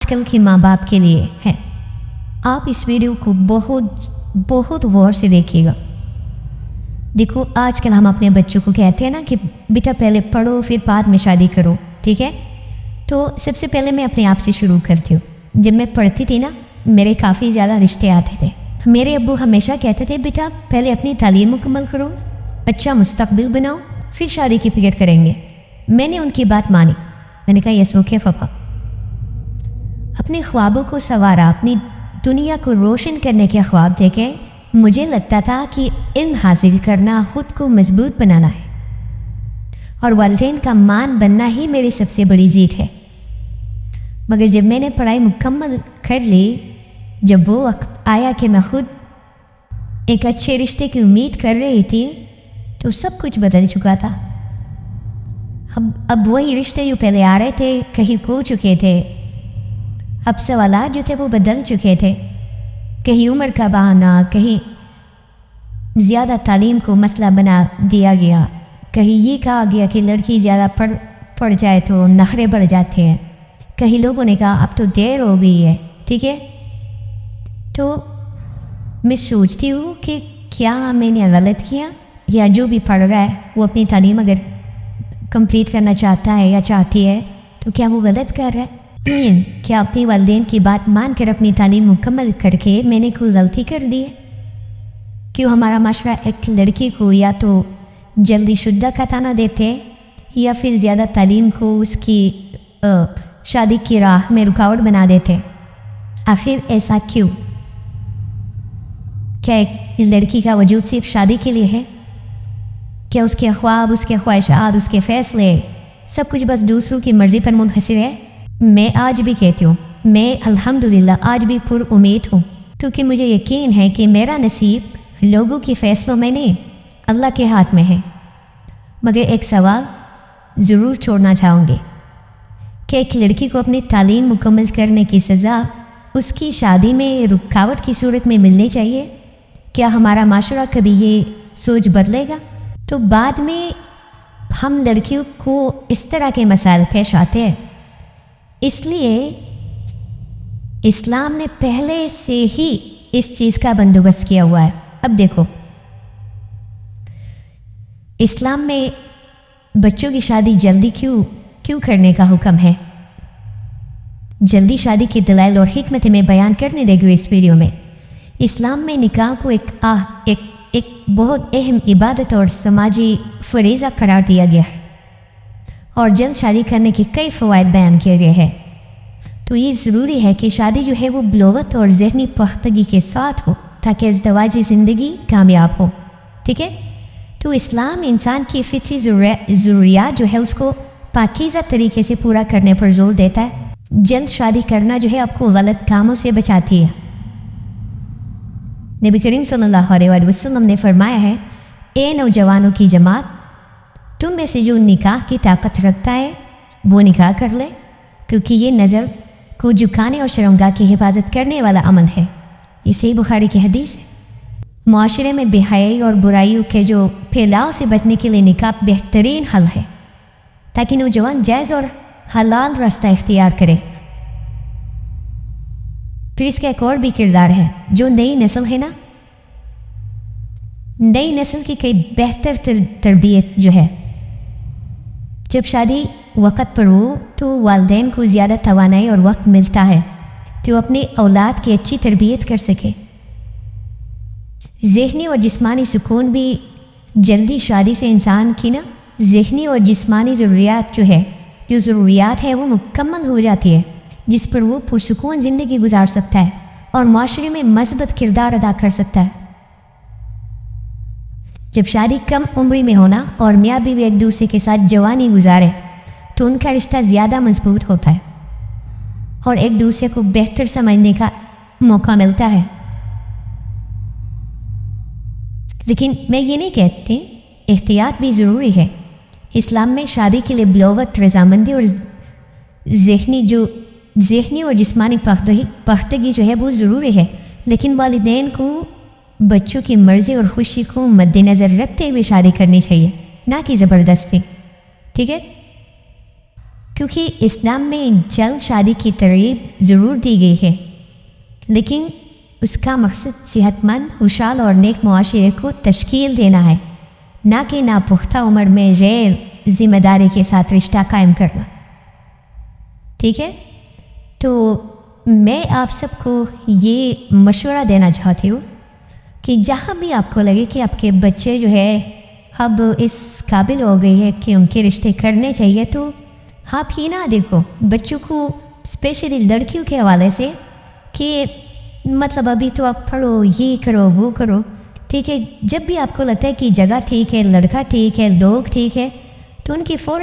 کل کے ماں باپ کے لیے ہے۔ آپ اس ویڈیو کو بہت غور سے دیکھیے گا۔ دیکھو آج کل ہم اپنے بچوں کو کہتے ہیں نا کہ بیٹا پہلے پڑھو پھر بعد میں شادی کرو، ٹھیک ہے؟ تو سب سے پہلے میں اپنے آپ سے شروع کرتی ہوں۔ جب میں پڑھتی تھی نا، میرے کافی زیادہ رشتے آتے تھے۔ میرے ابو ہمیشہ کہتے تھے بیٹا پہلے اپنی تعلیم مکمل کرو، اچھا مستقبل بناؤ، پھر شادی کی فکر کریں گے۔ میں نے ان کی بات مانی۔ میں نے کہا یس اوکے پاپا۔ اپنے خوابوں کو سنوارا، اپنی دنیا کو روشن کرنے کے خواب دیکھے۔ مجھے لگتا تھا کہ علم حاصل کرنا خود کو مضبوط بنانا ہے اور والدین کا مان بننا ہی میری سب سے بڑی جیت ہے۔ مگر جب میں نے پڑھائی مکمل کر لی، جب وہ وقت آیا کہ میں خود ایک اچھے رشتے کی امید کر رہی تھی، تو سب کچھ بدل چکا تھا۔ اب وہی رشتے جو پہلے آ رہے تھے کہیں کھو چکے تھے۔ اب سوالات جو تھے وہ بدل چکے تھے۔ کہیں عمر کا بہانہ، کہیں زیادہ تعلیم کو مسئلہ بنا دیا گیا، کہیں یہ کہا گیا کہ لڑکی زیادہ پڑھ جائے تو نخرے بڑھ جاتے ہیں، کہیں لوگوں نے کہا اب تو دیر ہو گئی ہے، ٹھیک ہے؟ تو میں سوچتی ہوں کہ کیا میں نے غلط کیا، یا جو بھی پڑھ رہا ہے وہ اپنی تعلیم اگر کمپلیٹ کرنا چاہتا ہے یا چاہتی ہے تو کیا وہ غلط کر رہا ہے؟ کیا اپنی والدین کی بات مان کر اپنی تعلیم مکمل کر کے میں نے کوئی غلطی کر دی ہے؟ کیوں ہمارا معاشرہ ایک لڑکی کو یا تو جلدی شدہ کا تانا دیتے یا پھر زیادہ تعلیم کو اس کی شادی کی راہ میں رکاوٹ بنا دیتے؟ آخر ایسا کیوں؟ کیا ایک لڑکی کا وجود صرف شادی کے لیے ہے؟ کیا اس کے خواب، اس کے خواہشات، اس کے فیصلے سب کچھ بس دوسروں کی مرضی پر منحصر ہے؟ میں آج بھی کہتی ہوں، میں الحمدللہ آج بھی پر امید ہوں، کیونکہ مجھے یقین ہے کہ میرا نصیب لوگوں کے فیصلوں میں نہیں، اللہ کے ہاتھ میں ہے۔ مگر ایک سوال ضرور چھوڑنا چاہوں گی کہ ایک لڑکی کو اپنی تعلیم مکمل کرنے کی سزا اس کی شادی میں رکاوٹ کی صورت میں ملنی چاہیے؟ کیا ہمارا معاشرہ کبھی یہ سوچ بدلے گا؟ تو بعد میں ہم لڑکیوں کو اس طرح کے مسائل پیش آتے ہیں۔ اس لیے اسلام نے پہلے سے ہی اس چیز کا بندوبست کیا ہوا ہے۔ اب دیکھو، اسلام میں بچوں کی شادی جلدی کیوں کرنے کا حکم ہے؟ جلدی شادی کے دلائل اور حکمت میں بیان کرنے دے گی اس ویڈیو میں۔ اسلام میں نکاح کو ایک بہت اہم عبادت اور سماجی فریضہ قرار دیا گیا ہے، اور جلد شادی کرنے کے کئی فوائد بیان کیے گئے ہیں۔ تو یہ ضروری ہے کہ شادی جو ہے وہ بلوغت اور ذہنی پختگی کے ساتھ ہو تاکہ ازدواجی زندگی کامیاب ہو، ٹھیک ہے؟ تو اسلام انسان کی فطری ضروریات جو ہے اس کو پاکیزہ طریقے سے پورا کرنے پر زور دیتا ہے۔ جلد شادی کرنا جو ہے آپ کو غلط کاموں سے بچاتی ہے۔ نبی کریم صلی اللہ علیہ وسلم نے فرمایا ہے، اے نوجوانوں کی جماعت، تم میں سے جو نکاح کی طاقت رکھتا ہے وہ نکاح کر لے، کیونکہ یہ نظر کو جھکانے اور شرمگاہ کی حفاظت کرنے والا عمل ہے۔ یہ صحیح بخاری کی حدیث ہے۔ معاشرے میں بے حیائی اور برائیوں کے جو پھیلاؤ سے بچنے کے لیے نکاح بہترین حل ہے، تاکہ نوجوان جائز اور حلال راستہ اختیار کرے۔ پھر اس کا ایک اور بھی کردار ہے، جو نئی نسل ہے نا، نئی نسل کی کئی بہتر تربیت جو ہے، جب شادی وقت پر ہو تو والدین کو زیادہ توانائی اور وقت ملتا ہے کہ وہ اپنی اولاد کی اچھی تربیت کر سکے۔ ذہنی اور جسمانی سکون بھی جلدی شادی سے انسان کی نا ذہنی اور جسمانی ضروریات ہے وہ مکمل ہو جاتی ہے، جس پر وہ پرسکون زندگی گزار سکتا ہے اور معاشرے میں مثبت کردار ادا کر سکتا ہے۔ جب شادی کم عمری میں ہونا اور میاں بیوی ایک دوسرے کے ساتھ جوانی گزارے تو ان کا رشتہ زیادہ مضبوط ہوتا ہے اور ایک دوسرے کو بہتر سمجھنے کا موقع ملتا ہے۔ لیکن میں یہ نہیں کہتی، احتیاط بھی ضروری ہے۔ اسلام میں شادی کے لیے بلوغت، رضامندی اور ذہنی اور جسمانی پختگی جو ہے وہ ضروری ہے، لیکن والدین کو بچوں کی مرضی اور خوشی کو مد نظر رکھتے ہوئے شادی کرنی چاہیے، نہ کہ زبردستی، ٹھیک ہے؟ کیونکہ اسلام میں جلد شادی کی ترغیب ضرور دی گئی ہے، لیکن اس کا مقصد صحت مند، خوشحال اور نیک معاشرے کو تشکیل دینا ہے، نہ کہ ناپختہ عمر میں غیر ذمہ داری کے ساتھ رشتہ قائم کرنا۔ ٹھیک ہے، تو میں آپ سب کو یہ مشورہ دینا چاہتی ہوں کہ جہاں بھی آپ کو لگے کہ آپ کے بچے جو ہے اب اس قابل ہو گئی ہے کہ ان کے رشتے کرنے چاہیے، تو آپ ہی نہ دیکھو بچوں کو، اسپیشلی لڑکیوں کے حوالے سے، کہ مطلب ابھی تو آپ پڑھو، یہ کرو وہ کرو، ٹھیک ہے۔ جب بھی آپ کو لگتا ہے کہ جگہ ٹھیک ہے، لڑکا ٹھیک ہے، لوگ ٹھیک ہے، تو ان کی فوراً